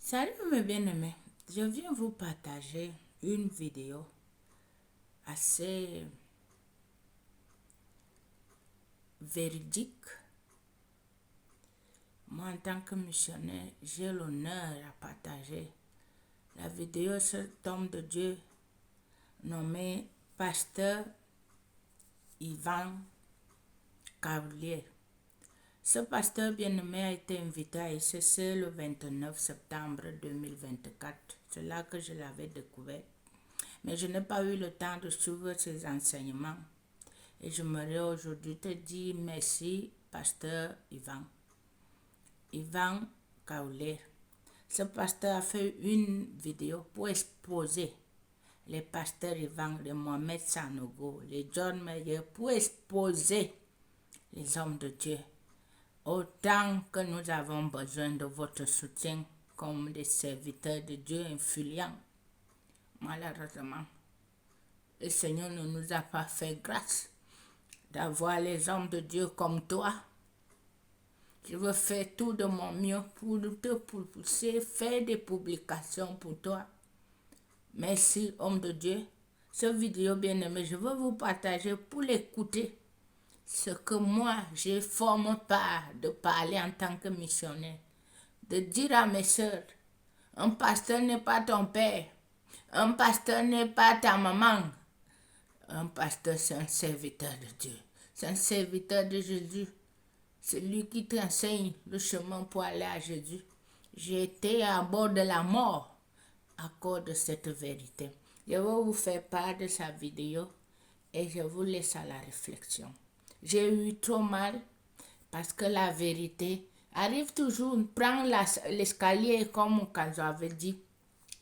Salut mes bien-aimés, je viens vous partager une vidéo assez véridique. Moi, en tant que missionnaire, j'ai l'honneur à partager la vidéo sur cet homme de Dieu nommé Pasteur Ivan Cavalier. Ce pasteur bien-aimé a été invité à ICC le 29 septembre 2024. C'est là que je l'avais découvert. Mais je n'ai pas eu le temps de suivre ses enseignements. Et j'aimerais aujourd'hui te dire merci, pasteur Ivan Kaoulé. Ce pasteur a fait une vidéo pour exposer les pasteurs Ivan, les Mohamed Sanogo, les John Mayer, pour exposer les hommes de Dieu. Autant que nous avons besoin de votre soutien comme des serviteurs de Dieu influents, malheureusement, le Seigneur ne nous a pas fait grâce d'avoir les hommes de Dieu comme toi. Je veux faire tout de mon mieux pour te pousser, faire des publications pour toi. Merci, homme de Dieu. Cette vidéo, bien aimé, je veux vous partager pour l'écouter. Ce que moi, je forme part de parler en tant que missionnaire. De dire à mes soeurs, un pasteur n'est pas ton père. Un pasteur n'est pas ta maman. Un pasteur, c'est un serviteur de Dieu. C'est un serviteur de Jésus. C'est lui qui t'enseigne le chemin pour aller à Jésus. J'ai été à bord de la mort à cause de cette vérité. Je vais vous faire part de sa vidéo et je vous laisse à la réflexion. J'ai eu trop mal parce que la vérité arrive toujours. Prends l'escalier comme quand j'avais dit.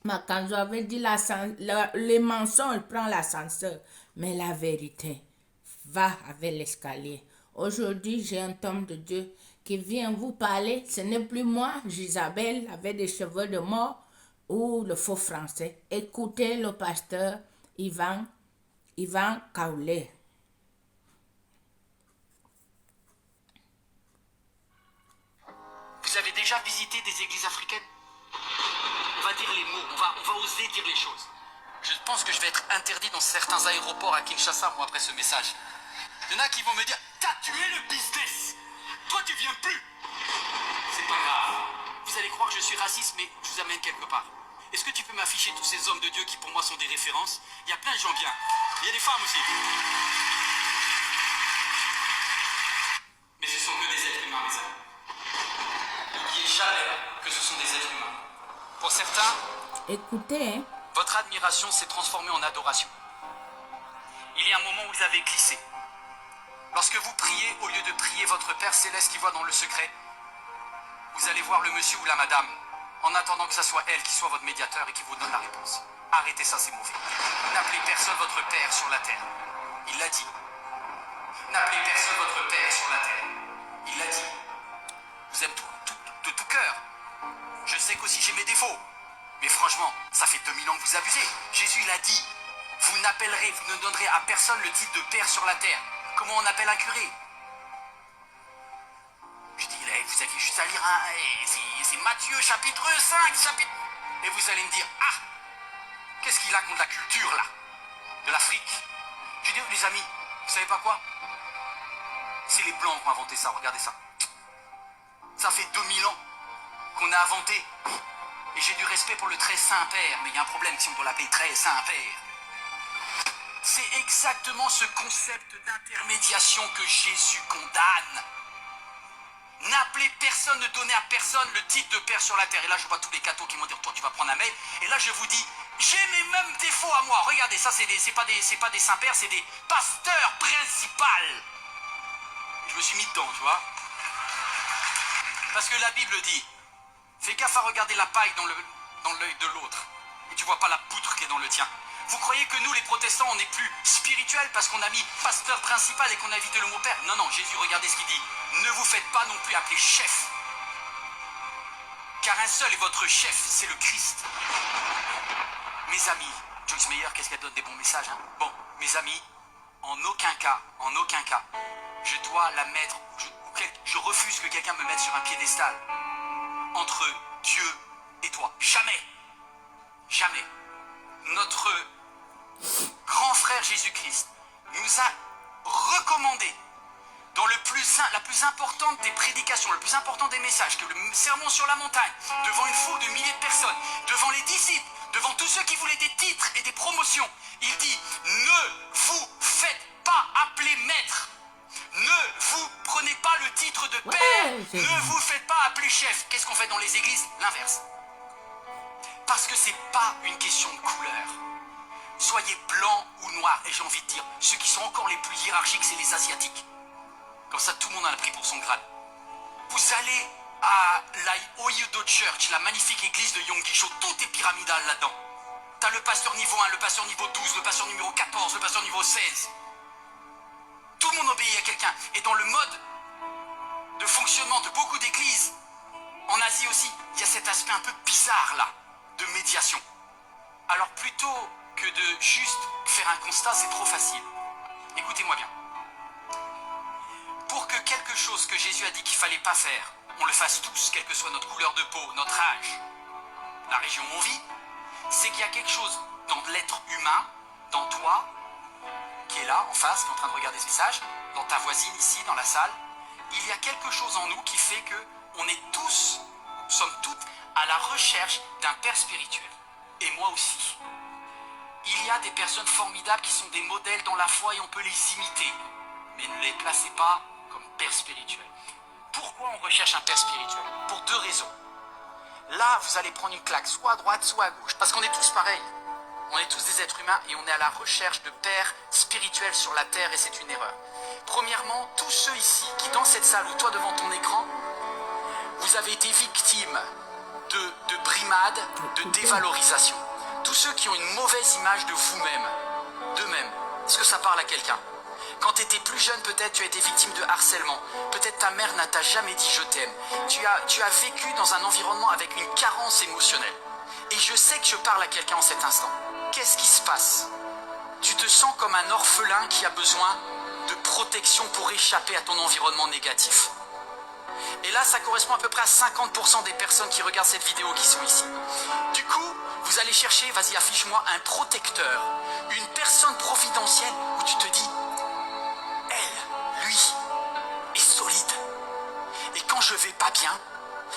Mais quand j'avais dit les mensonges, prend l'ascenseur. Mais la vérité va avec l'escalier. Aujourd'hui, j'ai un homme de Dieu qui vient vous parler. Ce n'est plus moi, Isabelle, avec des cheveux de mort, ou le faux français. Écoutez le pasteur Ivan Kaoulé. Vous avez déjà visité des églises africaines? On va dire les mots, on va oser dire les choses. Je pense que je vais être interdit dans certains aéroports à Kinshasa, moi, après ce message. Il y en a qui vont me dire, t'as tué le business. Toi, tu viens plus. C'est pas grave. Vous allez croire que je suis raciste, mais je vous amène quelque part. Est-ce que tu peux m'afficher tous ces hommes de Dieu qui, pour moi, sont des références? Il y a plein de gens bien. Il y a des femmes aussi. Mais ce sont que des êtres humains, mes amis. N'oubliez jamais que ce sont des êtres humains. Pour certains, Écoutez, hein? Votre admiration s'est transformée en adoration. Il y a un moment où vous avez glissé. Lorsque vous priez, au lieu de prier votre Père Céleste qui voit dans le secret, vous allez voir le monsieur ou la madame, en attendant que ce soit elle qui soit votre médiateur et qui vous donne la réponse. Arrêtez ça, c'est mauvais. N'appelez personne votre Père sur la terre. Il l'a dit. N'appelez personne votre Père sur la terre. Il l'a dit. Vous aime de tout cœur. Je sais qu'aussi j'ai mes défauts. Mais franchement, ça fait 2000 ans que vous abusez. Jésus, il a dit, vous n'appellerez, vous ne donnerez à personne le titre de Père sur la terre. Comment on appelle un curé? Je dis, vous avez juste à lire c'est Matthieu chapitre 5, chapitre... Et vous allez me dire, ah, qu'est-ce qu'il a contre la culture, là, de l'Afrique? Je dis, les amis, vous savez pas quoi? C'est les Blancs qui ont inventé ça, regardez ça. Ça fait 2000 ans qu'on a inventé... Et j'ai du respect pour le très saint Père, mais il y a un problème si on doit l'appeler très saint Père. C'est exactement ce concept d'intermédiation que Jésus condamne. N'appelez personne, ne donnez à personne le titre de Père sur la terre. Et là, je vois tous les cathos qui vont dire, toi, tu vas prendre un mail. Et là, je vous dis, j'ai mes mêmes défauts à moi. Regardez, ça, c'est pas des saints pères, c'est des pasteurs principaux. Je me suis mis dedans, tu vois. Parce que la Bible dit, fais gaffe à regarder la paille dans l'œil de l'autre. Et tu vois pas la poutre qui est dans le tien. Vous croyez que nous, les protestants, on est plus spirituels parce qu'on a mis pasteur principal et qu'on a évité le mot père? Non, non, Jésus, regardez ce qu'il dit. Ne vous faites pas non plus appeler chef. Car un seul est votre chef, c'est le Christ. Mes amis, Joyce Meyer, qu'est-ce qu'elle donne des bons messages, hein? Bon, mes amis, en aucun cas, je dois la mettre, je refuse que quelqu'un me mette sur un piédestal entre Dieu et toi. Jamais. Jamais. Notre grand frère Jésus-Christ nous a recommandé dans la plus importante des prédications, le plus important des messages, que le sermon sur la montagne, devant une foule de milliers de personnes, devant les disciples, devant tous ceux qui voulaient des titres et des promotions, il dit, ne vous faites pas appeler maître. Ne vous prenez pas le titre de père, ne vous faites pas appeler chef. Qu'est-ce qu'on fait dans les églises? L'inverse. Parce que c'est pas une question de couleur. Soyez blanc ou noir, et j'ai envie de dire, ceux qui sont encore les plus hiérarchiques, c'est les Asiatiques. Comme ça, tout le monde en a pris pour son grade. Vous allez à la Oyedo Church, la magnifique église de Yonggi-sho, tout est pyramidal là-dedans. T'as le pasteur niveau 1, le pasteur niveau 12, le pasteur numéro 14, le pasteur niveau 16. Tout le monde obéit à quelqu'un. Et dans le mode de fonctionnement de beaucoup d'églises, en Asie aussi, il y a cet aspect un peu bizarre là, de médiation. Alors plutôt que de juste faire un constat, c'est trop facile. Écoutez-moi bien. Pour que quelque chose que Jésus a dit qu'il ne fallait pas faire, on le fasse tous, quelle que soit notre couleur de peau, notre âge, la région où on vit, c'est qu'il y a quelque chose dans l'être humain, dans toi, qui est là, en face, qui est en train de regarder ce message, dans ta voisine ici, dans la salle, il y a quelque chose en nous qui fait que on est tous, sommes toutes, à la recherche d'un père spirituel. Et moi aussi. Il y a des personnes formidables qui sont des modèles dans la foi et on peut les imiter. Mais ne les placez pas comme père spirituel. Pourquoi on recherche un père spirituel? Pour deux raisons. Là, vous allez prendre une claque, soit à droite, soit à gauche. Parce qu'on est tous pareils. On est tous des êtres humains et on est à la recherche de pères spirituels sur la terre et c'est une erreur. Premièrement, tous ceux ici qui, dans cette salle ou toi devant ton écran, vous avez été victimes de brimades, de dévalorisation. Tous ceux qui ont une mauvaise image de vous-même, d'eux-mêmes. Est-ce que ça parle à quelqu'un? Quand tu étais plus jeune, peut-être tu as été victime de harcèlement. Peut-être ta mère n'a t'a jamais dit je t'aime. Tu as vécu dans un environnement avec une carence émotionnelle. Et je sais que je parle à quelqu'un en cet instant. Qu'est-ce qui se passe? Tu te sens comme un orphelin qui a besoin de protection pour échapper à ton environnement négatif. Et là, ça correspond à peu près à 50% des personnes qui regardent cette vidéo qui sont ici. Du coup, vous allez chercher, vas-y, affiche-moi un protecteur, une personne providentielle où tu te dis, elle, lui, est solide. Et quand je vais pas bien,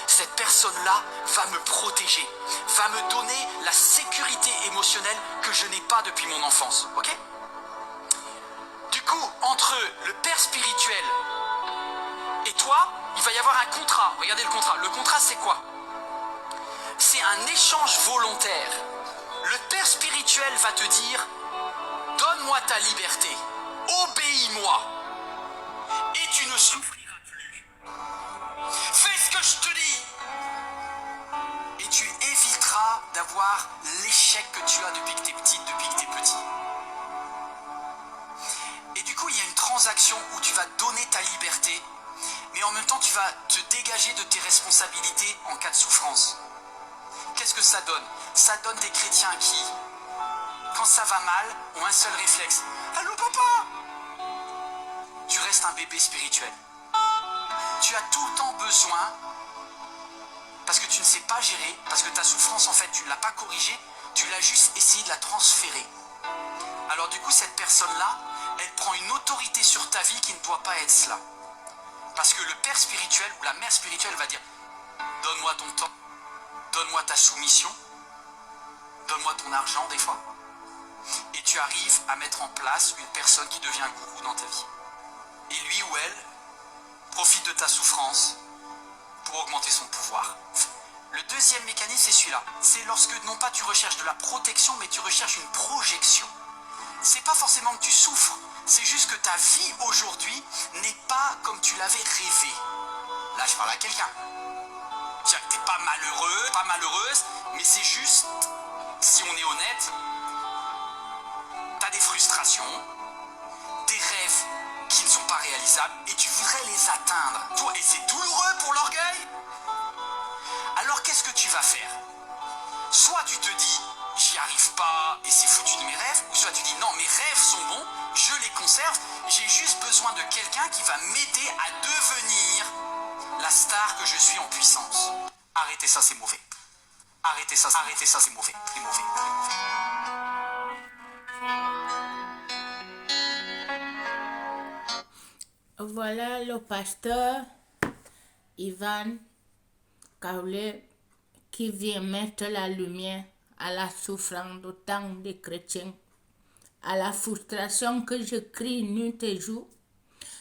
cette personne-là va me protéger, va me donner la sécurité émotionnelle que je n'ai pas depuis mon enfance, ok? Du coup, entre le père spirituel et toi, il va y avoir un contrat. Regardez le contrat. Le contrat, c'est quoi? C'est un échange volontaire. Le père spirituel va te dire, donne-moi ta liberté, obéis-moi, et tu ne souffriras plus. Fais ce que je te dis, et tu éviteras d'avoir l'échec que tu as depuis que tu es petite, depuis que tu es petit. Et du coup, il y a une transaction où tu vas donner ta liberté, mais en même temps, tu vas te dégager de tes responsabilités en cas de souffrance. Qu'est-ce que ça donne? Ça donne des chrétiens qui, quand ça va mal, ont un seul réflexe. Allô papa? Tu restes un bébé spirituel. Tu as tout le temps besoin, parce que tu ne sais pas gérer, parce que ta souffrance, en fait, tu ne l'as pas corrigée, tu l'as juste essayé de la transférer. Alors du coup, cette personne-là, elle prend une autorité sur ta vie qui ne doit pas être cela. Parce que le père spirituel ou la mère spirituelle va dire, donne-moi ton temps, donne-moi ta soumission, donne-moi ton argent des fois. Et tu arrives à mettre en place une personne qui devient un gourou dans ta vie. Et lui ou elle profite de ta souffrance pour augmenter son pouvoir. Le deuxième mécanisme, c'est celui-là. C'est lorsque non pas tu recherches de la protection, mais tu recherches une projection. C'est pas forcément que tu souffres, c'est juste que ta vie aujourd'hui n'est pas comme tu l'avais rêvé. Là, je parle à quelqu'un. Tiens, t'es pas malheureux, pas malheureuse, mais c'est juste, si on est honnête, t'as des frustrations, des rêves qui ne sont pas réalisables et tu voudrais les atteindre. Toi, et c'est douloureux pour l'orgueil. Alors qu'est-ce que tu vas faire? Soit tu te dis, j'y arrive pas et c'est foutu de mes rêves, ou soit tu dis, non, mes rêves sont bons, je les conserve, j'ai juste besoin de quelqu'un qui va m'aider à devenir la star que je suis en puissance. Arrêtez ça, c'est mauvais. Arrêtez ça, c'est mauvais, c'est mauvais. Voilà le pasteur Ivan Kaolé qui vient mettre la lumière à la souffrance de tant de chrétiens, à la frustration que je crie nuit et jour.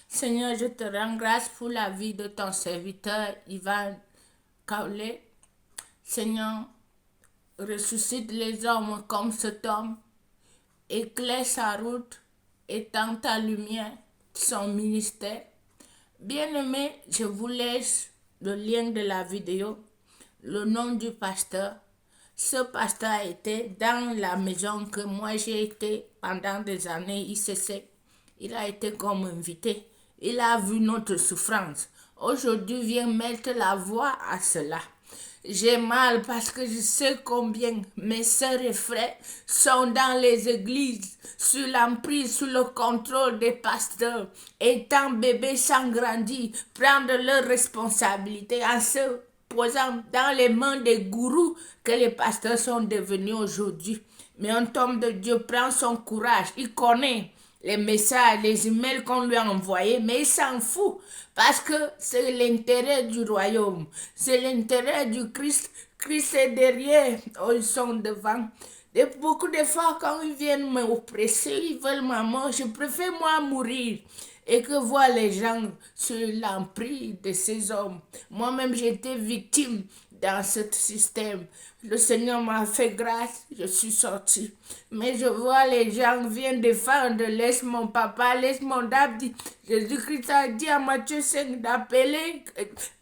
Seigneur, je te rends grâce pour la vie de ton serviteur Ivan Kaolé. Seigneur, ressuscite les hommes comme cet homme, éclaire sa route, étends ta lumière, son ministère. Bien-aimé, je vous laisse le lien de la vidéo, le nom du pasteur. Ce pasteur a été dans la maison que moi j'ai été pendant des années ICC. Il a été comme invité. Il a vu notre souffrance. Aujourd'hui, vient mettre la voix à cela. J'ai mal parce que je sais combien mes sœurs et frères sont dans les églises, sous l'emprise, sous le contrôle des pasteurs. Étant bébés sans grandir, prendre leurs responsabilités en se posant dans les mains des gourous que les pasteurs sont devenus aujourd'hui. Mais un homme de Dieu prend son courage, il connaît les messages, les emails qu'on lui a envoyés, mais il s'en fout parce que c'est l'intérêt du royaume, c'est l'intérêt du Christ. Christ est derrière, oh, ils sont devant. Et beaucoup de fois, quand ils viennent m'oppresser, ils veulent ma mort, je préfère moi mourir et que voir les gens sur l'emprise de ces hommes. Moi-même, j'ai été victime dans ce système. Le Seigneur m'a fait grâce, je suis sortie. Mais je vois les gens viennent défendre, laisse mon papa, laisse mon dame. Jésus-Christ a dit à Matthieu 5 d'appeler,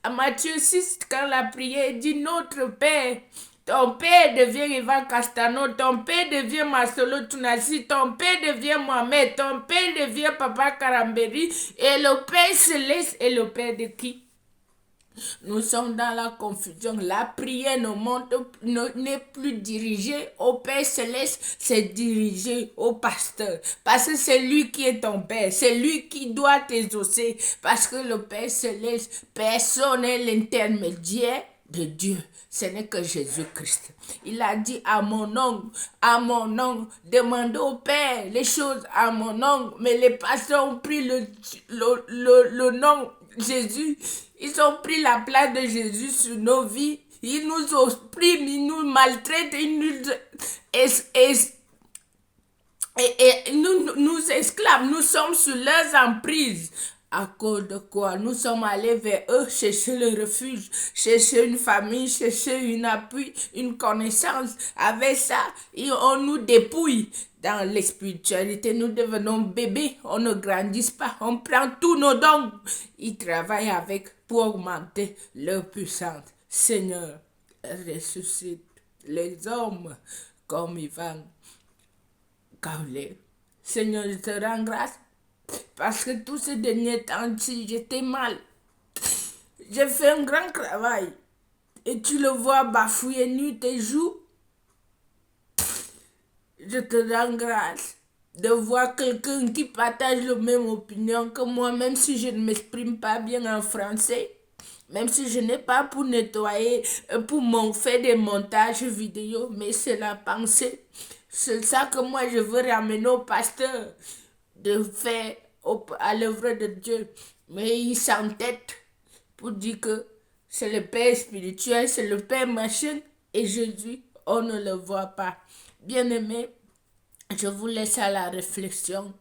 à Matthieu 6, quand la prière dit notre Père. Ton père devient Ivan Castano, ton père devient Marcelo Tunasi, ton père devient Mohamed, ton père devient Papa Karamberi, et le Père Céleste est le Père de qui? Nous sommes dans la confusion. La prière n'est plus dirigée au Père Céleste, c'est dirigé au pasteur. Parce que c'est lui qui est ton Père, c'est lui qui doit t'exaucer. Parce que le Père Céleste, personne n'est l'intermédiaire de Dieu. Ce n'est que Jésus-Christ. Il a dit à mon nom, demandez au Père les choses à mon nom. Mais les pasteurs ont pris le nom Jésus. Ils ont pris la place de Jésus sur nos vies. Ils nous oppriment, ils nous maltraitent, ils nous esclaves. Nous sommes sous leurs emprises. À cause de quoi? Nous sommes allés vers eux chercher le refuge, chercher une famille, chercher un appui, une connaissance. Avec ça, on nous dépouille. Dans la spiritualité, nous devenons bébés, on ne grandit pas, on prend tous nos dons. Ils travaillent avec pour augmenter leur puissance. Seigneur, ressuscite les hommes comme Ivan Kaolé. Seigneur, je te rends grâce parce que tous ces derniers temps, j'étais mal. J'ai fait un grand travail et tu le vois bafouiller nuit et jour. Je te rends grâce de voir quelqu'un qui partage la même opinion que moi, même si je ne m'exprime pas bien en français, même si je n'ai pas pour nettoyer, pour faire des montages vidéo, mais c'est la pensée. C'est ça que moi je veux ramener au pasteur, de faire à l'œuvre de Dieu. Mais il s'entête pour dire que c'est le Père spirituel, c'est le Père machin, et Jésus, on ne le voit pas. Bien-aimé, je vous laisse à la réflexion.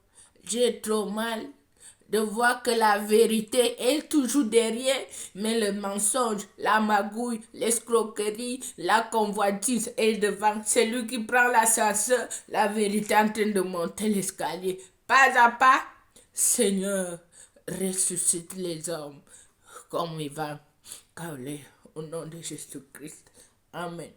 J'ai trop mal de voir que la vérité est toujours derrière, mais le mensonge, la magouille, l'escroquerie, la convoitise est devant. C'est lui qui prend l'ascenseur, la vérité est en train de monter l'escalier. Pas à pas, Seigneur, ressuscite les hommes comme Ivan Kaolé, au nom de Jésus-Christ. Amen.